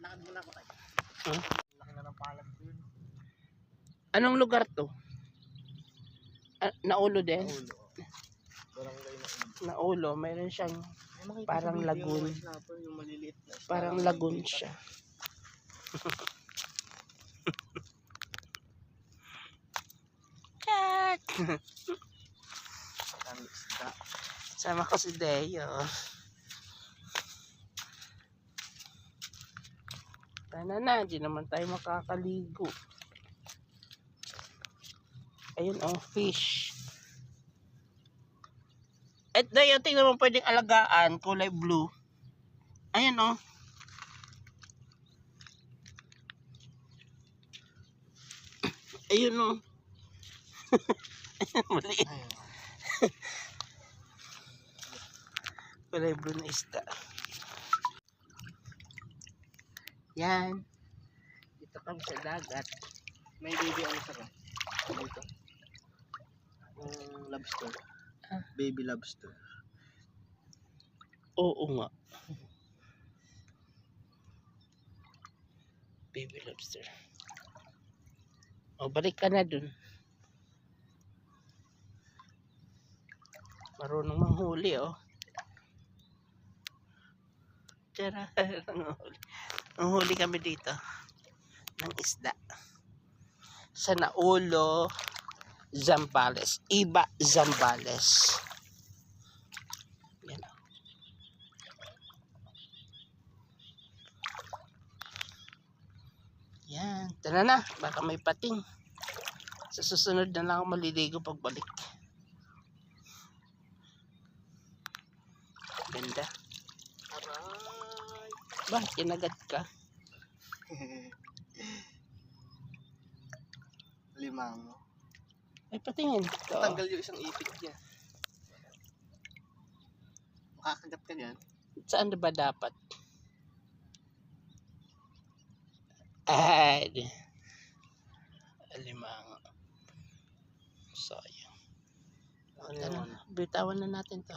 Lakad muna ako tayo. Huh? Laki na ng palad ko yun. Anong lugar to? Naulo din? Naulo. Barangay na Naulo, mayroon siyang parang lagoon. Yung maliliit na isda. Parang lagoon siya. Kat! Ang isda. Sama ko si Deo. Sana na, di naman tayo makakaligo. Ayun oh, fish. Ito yung tingnan mo pwedeng alagaan, kulay blue. Ayan oh. Ayun oh. Maliit. Kulay blue na isda. Yan. Dito kami sa dagat. May baby ano sa ka? Dito. Lobster. Ah. Baby lobster. Oo nga. Baby lobster. O, balik ka na dun. Marunong manghuli, oh. Tara, nanghuli kami dito ng isda. Sa Naulo, Zambales. Iba, Zambales. Yan. Yan. Tara na. Baka may pating. Sa susunod na lang ako maliligo pagbalik. Ganda. Aray! Ba, kinagat ka? Limango. Ay, patingin. Ito. Tanggal yung isang ipit niya. Makakagat ka dyan. Saan ba dapat? Ay, alimango. Sayang. Bitawan na natin to.